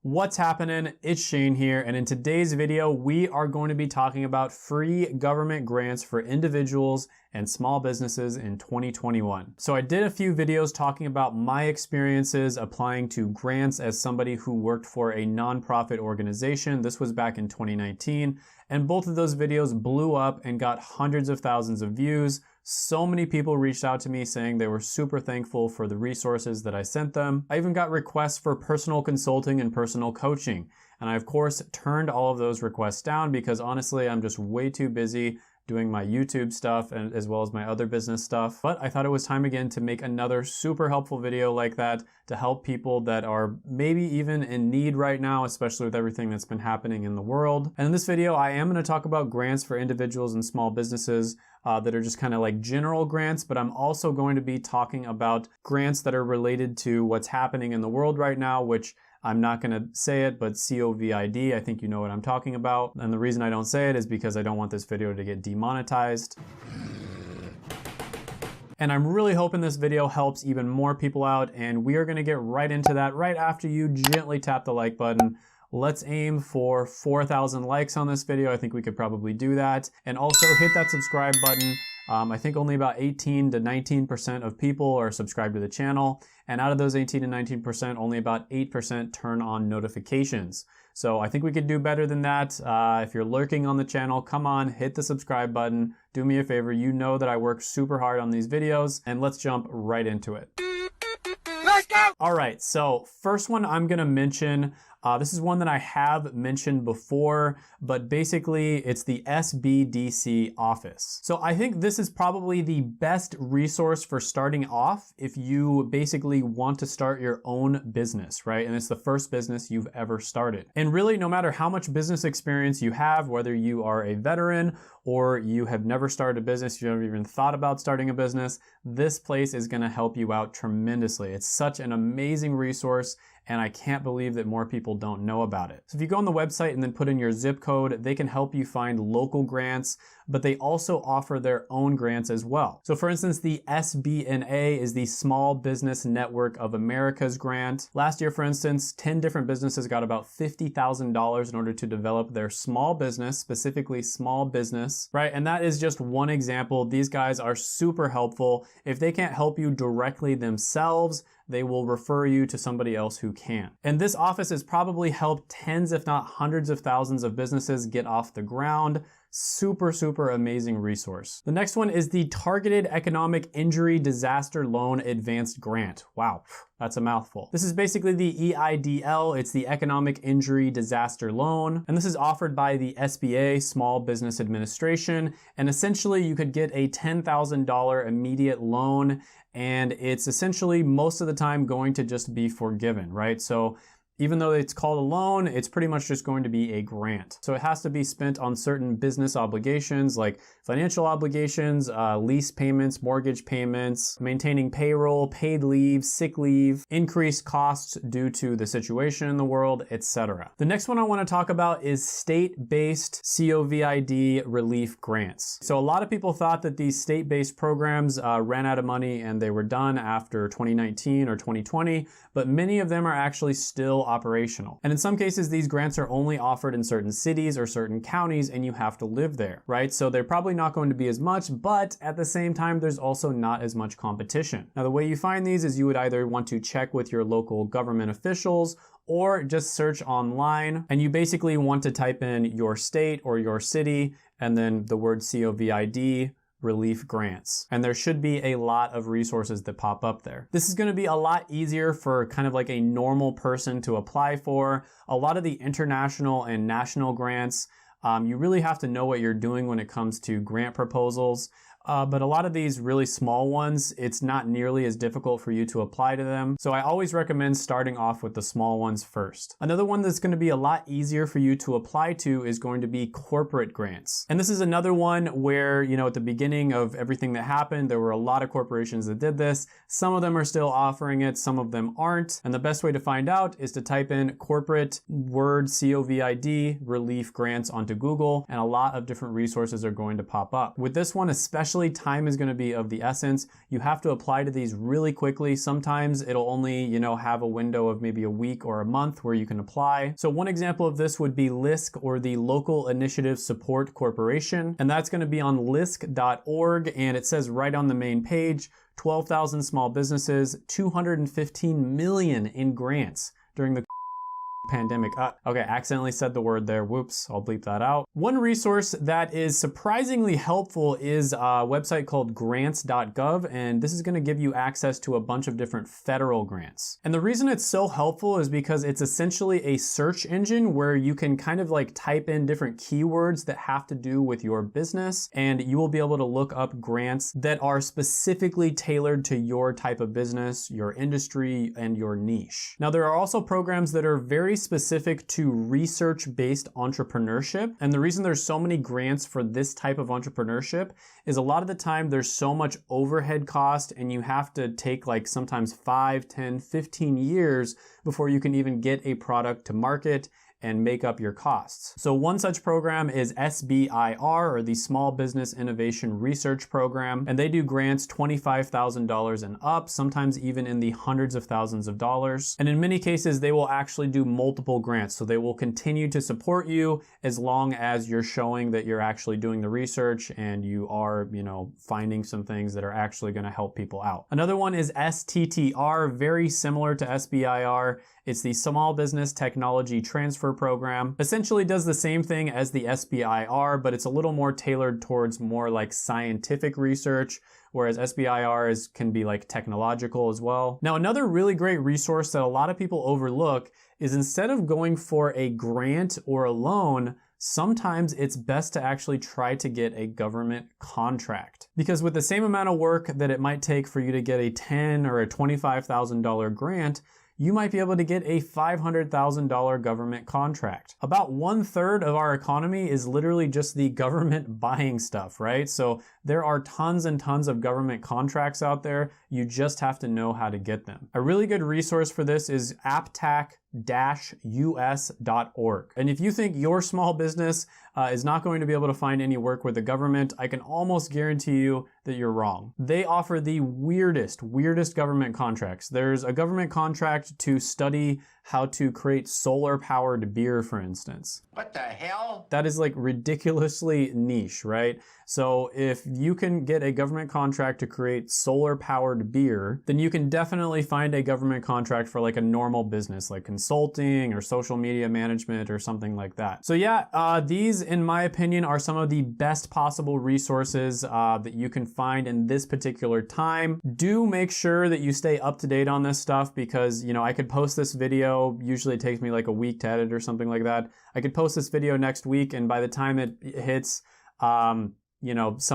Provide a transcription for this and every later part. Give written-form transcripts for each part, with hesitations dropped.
What's happening? It's Shane here, and in today's video, we are going to be talking about free government grants for individuals and small businesses in 2021. So I did a few videos talking about my experiences applying to grants as somebody who worked for a nonprofit organization. This was back in 2019, and both of those videos blew up and got hundreds of thousands of views. So many people reached out to me saying they were super thankful for the resources that I sent them. I even got requests for personal consulting and personal coaching. And I, of course, turned all of those requests down because honestly, I'm just way too busy doing my YouTube stuff and as well as my other business stuff. But I thought it was time again to make another super helpful video like that to help people that are maybe even in need right now, especially with everything that's been happening in the world. And in this video, I am going to talk about grants for individuals and small businesses that are just kind of like general grants, but I'm also going to be talking about grants that are related to what's happening in the world right now, which I'm not going to say it, but COVID, I think you know what I'm talking about. And the reason I don't say it is because I don't want this video to get demonetized. And I'm really hoping this video helps even more people out, and we are going to get right into that right after you gently tap the like button. Let's aim for 4,000 likes on this video. I think we could probably do that. And also hit that subscribe button. I think only about 18 to 19% of people are subscribed to the channel. And out of those 18 to 19%, only about 8% turn on notifications. So I think we could do better than that. If you're lurking on the channel, come on, hit the subscribe button. Do me a favor. You know that I work super hard on these videos, and let's jump right into it. Let's go! All right, so first one I'm gonna mention, this is one that I have mentioned before, but basically it's the SBDC office. So I think this is probably the best resource for starting off if you basically want to start your own business, right? And it's the first business you've ever started. And really, no matter how much business experience you have, whether you are a veteran or you have never started a business, you never even thought about starting a business, this place is gonna help you out tremendously. It's such an amazing resource, and I can't believe that more people don't know about it. So if you go on the website and then put in your zip code, they can help you find local grants, but they also offer their own grants as well. So for instance, the SBNA is the Small Business Network of America's grant. Last year, for instance, 10 different businesses got about $50,000 in order to develop their small business, specifically small business, right? And that is just one example. These guys are super helpful. If they can't help you directly themselves, they will refer you to somebody else who can. And this office has probably helped tens, if not hundreds of thousands of businesses get off the ground. Super, super amazing resource. The next one is the Targeted Economic Injury Disaster Loan Advanced Grant. Wow, that's a mouthful. This is basically the EIDL. It's the Economic Injury Disaster Loan. And this is offered by the SBA, Small Business Administration. And essentially you could get a $10,000 immediate loan, and it's essentially most of the time going to just be forgiven, right? So even though it's called a loan, it's pretty much just going to be a grant. So it has to be spent on certain business obligations like financial obligations, lease payments, mortgage payments, maintaining payroll, paid leave, sick leave, increased costs due to the situation in the world, etc. The next one I want to talk about is state-based COVID relief grants. So a lot of people thought that these state-based programs ran out of money and they were done after 2019 or 2020, but many of them are actually still operational. And in some cases, these grants are only offered in certain cities or certain counties, and you have to live there, right? So they're probably not going to be as much, but at the same time, there's also not as much competition. Now, the way you find these is you would either want to check with your local government officials or just search online, and you basically want to type in your state or your city and then the word COVID relief grants. And there should be a lot of resources that pop up there. This is gonna be a lot easier for kind of like a normal person to apply for. A lot of the international and national grants, you really have to know what you're doing when it comes to grant proposals. But a lot of these really small ones, it's not nearly as difficult for you to apply to them. So I always recommend starting off with the small ones first. Another one that's going to be a lot easier for you to apply to is going to be corporate grants. And this is another one where, you know, at the beginning of everything that happened, there were a lot of corporations that did this. Some of them are still offering it, some of them aren't. And the best way to find out is to type in corporate word COVID relief grants onto Google, and a lot of different resources are going to pop up. With this one especially, especially time is going to be of the essence. You have to apply to these really quickly. Sometimes it'll only, have a window of maybe a week or a month where you can apply. So one example of this would be LISC, or the Local Initiative Support Corporation. And that's going to be on lisc.org. And it says right on the main page, 12,000 small businesses, 215 million in grants during the pandemic. Okay, accidentally said the word there. Whoops, I'll bleep that out. One resource that is surprisingly helpful is a website called grants.gov, and this is going to give you access to a bunch of different federal grants. And the reason it's so helpful is because it's essentially a search engine where you can kind of like type in different keywords that have to do with your business, and you will be able to look up grants that are specifically tailored to your type of business, your industry, and your niche. Now, there are also programs that are very specific to research-based entrepreneurship. And the reason there's so many grants for this type of entrepreneurship is a lot of the time there's so much overhead cost, and you have to take like sometimes 5, 10, 15 years before you can even get a product to market and make up your costs. So one such program is SBIR, or the Small Business Innovation Research Program, and they do grants $25,000 and up, sometimes even in the hundreds of thousands of dollars. And in many cases, they will actually do multiple grants. So they will continue to support you as long as you're showing that you're actually doing the research and you are, finding some things that are actually going to help people out. Another one is STTR, very similar to SBIR. It's the Small Business Technology Transfer Program. Essentially does the same thing as the SBIR, but it's a little more tailored towards more like scientific research, whereas SBIR can be like technological as well. Now, another really great resource that a lot of people overlook is, instead of going for a grant or a loan, sometimes it's best to actually try to get a government contract. Because with the same amount of work that it might take for you to get a $10,000 or a $25,000 grant, you might be able to get a $500,000 government contract. About 1/3 of our economy is literally just the government buying stuff, right? So there are tons and tons of government contracts out there. You just have to know how to get them. A really good resource for this is aptac-us.org. And if you think your small business is not going to be able to find any work with the government, I can almost guarantee you that you're wrong. They offer the weirdest government contracts. There's a government contract to study how to create solar-powered beer, for instance. What the hell? That is like ridiculously niche, right? So if you can get a government contract to create solar-powered beer, then you can definitely find a government contract for like a normal business, like consulting or social media management or something like that. So yeah, these, in my opinion, are some of the best possible resources that you can find in this particular time. Do make sure that you stay up to date on this stuff, because, I could post this video. Usually it takes me like a week to edit or something like that. I could post this video next week, and by the time it hits, some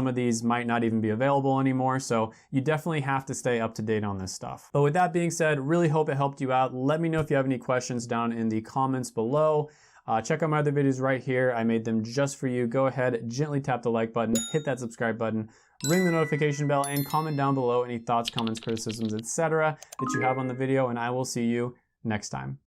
of these might not even be available anymore. So you definitely have to stay up to date on this stuff. But with that being said, really hope it helped you out. Let me know if you have any questions down in the comments below. Check out my other videos right here. I made them just for you. Go ahead, gently tap the like button, hit that subscribe button, ring the notification bell, and comment down below any thoughts, comments, criticisms, etc. that you have on the video, and I will see you next time.